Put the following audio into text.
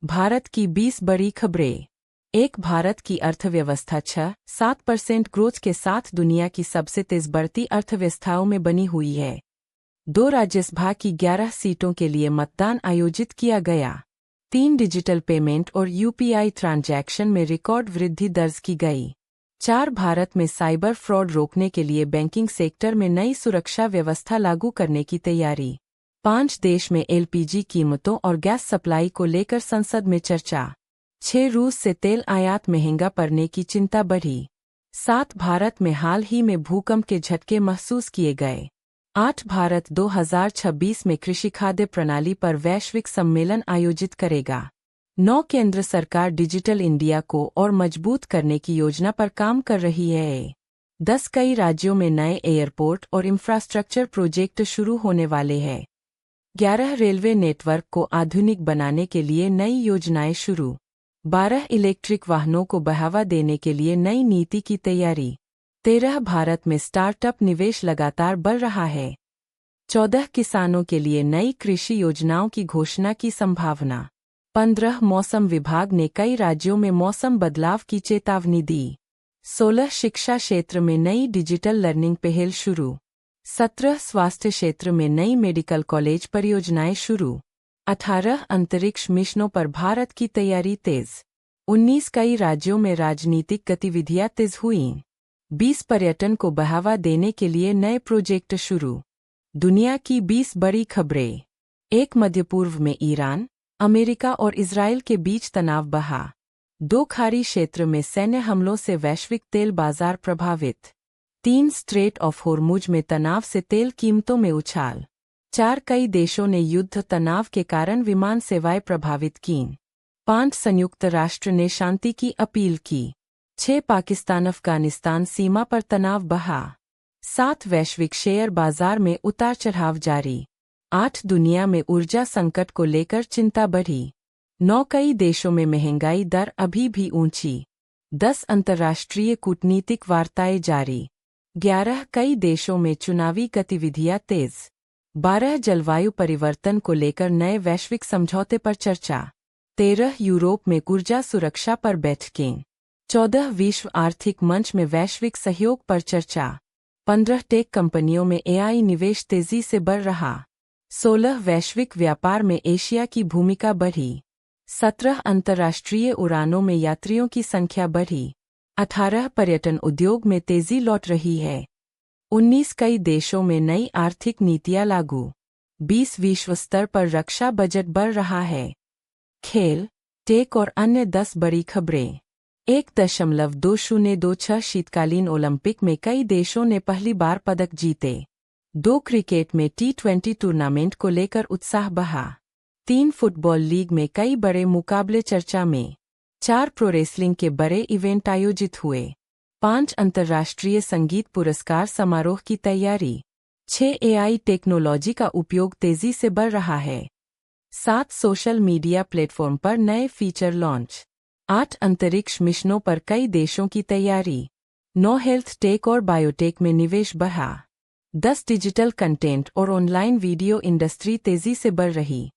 भारत की 20 बड़ी खबरें। एक, भारत की अर्थव्यवस्था 6-7% ग्रोथ के साथ दुनिया की सबसे तेज बढ़ती अर्थव्यवस्थाओं में बनी हुई है। 2, राज्यसभा की 11 सीटों के लिए मतदान आयोजित किया गया। 3, डिजिटल पेमेंट और यूपीआई ट्रांजैक्शन में रिकॉर्ड वृद्धि दर्ज की गई। 4, भारत में साइबर फ्रॉड रोकने के लिए बैंकिंग सेक्टर में नई सुरक्षा व्यवस्था लागू करने की तैयारी। 5, देश में एलपीजी कीमतों और गैस सप्लाई को लेकर संसद में चर्चा। 6, रूस से तेल आयात महंगा पड़ने की चिंता बढ़ी। 7, भारत में हाल ही में भूकंप के झटके महसूस किए गए। 8, भारत 2026 में कृषि खाद्य प्रणाली पर वैश्विक सम्मेलन आयोजित करेगा। 9, केंद्र सरकार डिजिटल इंडिया को और मजबूत करने की योजना पर काम कर रही है। 10, कई राज्यों में नए एयरपोर्ट और इंफ्रास्ट्रक्चर प्रोजेक्ट शुरू होने वाले हैं। 11, रेलवे नेटवर्क को आधुनिक बनाने के लिए नई योजनाएं शुरू। 12, इलेक्ट्रिक वाहनों को बढ़ावा देने के लिए नई नीति की तैयारी। 13, भारत में स्टार्टअप निवेश लगातार बढ़ रहा है। 14, किसानों के लिए नई कृषि योजनाओं की घोषणा की संभावना। 15, मौसम विभाग ने कई राज्यों में मौसम बदलाव की चेतावनी दी। 16, शिक्षा क्षेत्र में नई डिजिटल लर्निंग पहल शुरू। 17, स्वास्थ्य क्षेत्र में नई मेडिकल कॉलेज परियोजनाएं शुरू। 18, अंतरिक्ष मिशनों पर भारत की तैयारी तेज। 19, कई राज्यों में राजनीतिक गतिविधियां तेज हुईं। 20, पर्यटन को बढ़ावा देने के लिए नए प्रोजेक्ट शुरू। दुनिया की 20 बड़ी खबरें। 1, मध्य पूर्व में ईरान, अमेरिका और इजरायल के बीच तनाव बढ़ा। 2, खाड़ी क्षेत्र में सैन्य हमलों से वैश्विक तेल बाजार प्रभावित। 3, स्ट्रेट ऑफ होर्मुज में तनाव से तेल कीमतों में उछाल। 4, कई देशों ने युद्ध तनाव के कारण विमान सेवाएं प्रभावित कीं। 5, संयुक्त राष्ट्र ने शांति की अपील की। 6, पाकिस्तान अफगानिस्तान सीमा पर तनाव बढ़ा। 7, वैश्विक शेयर बाजार में उतार चढ़ाव जारी। 8, दुनिया में ऊर्जा संकट को लेकर चिंता बढ़ी। 9, कई देशों में महंगाई दर अभी भी ऊंची। 10, अंतर्राष्ट्रीय कूटनीतिक वार्ताएं जारी। 11, कई देशों में चुनावी गतिविधियां तेज। 12, जलवायु परिवर्तन को लेकर नए वैश्विक समझौते पर चर्चा। 13, यूरोप में ऊर्जा सुरक्षा पर बैठकें। 14, विश्व आर्थिक मंच में वैश्विक सहयोग पर चर्चा। 15, टेक कंपनियों में एआई निवेश तेजी से बढ़ रहा। 16, वैश्विक व्यापार में एशिया की भूमिका बढ़ी। 17, अंतर्राष्ट्रीय उड़ानों में यात्रियों की संख्या बढ़ी। 18, पर्यटन उद्योग में तेजी लौट रही है। 19, कई देशों में नई आर्थिक नीतियां लागू। 20, विश्व स्तर पर रक्षा बजट बढ़ रहा है। खेल, टेक और अन्य 10 बड़ी खबरें। 1.2026 शीतकालीन ओलंपिक में कई देशों ने पहली बार पदक जीते। 2, क्रिकेट में T20 टूर्नामेंट को लेकर उत्साह बढ़ा। 3, फुटबॉल लीग में कई बड़े मुकाबले चर्चा में। 4, प्रो रेसलिंग के बड़े इवेंट आयोजित हुए। 5, अंतर्राष्ट्रीय संगीत पुरस्कार समारोह की तैयारी। 6, एआई टेक्नोलॉजी का उपयोग तेजी से बढ़ रहा है। 7, सोशल मीडिया प्लेटफॉर्म पर नए फीचर लॉन्च। 8, अंतरिक्ष मिशनों पर कई देशों की तैयारी। 9, हेल्थ टेक और बायोटेक में निवेश बढ़ा। 10, डिजिटल कंटेंट और ऑनलाइन वीडियो इंडस्ट्री तेजी से बढ़ रही।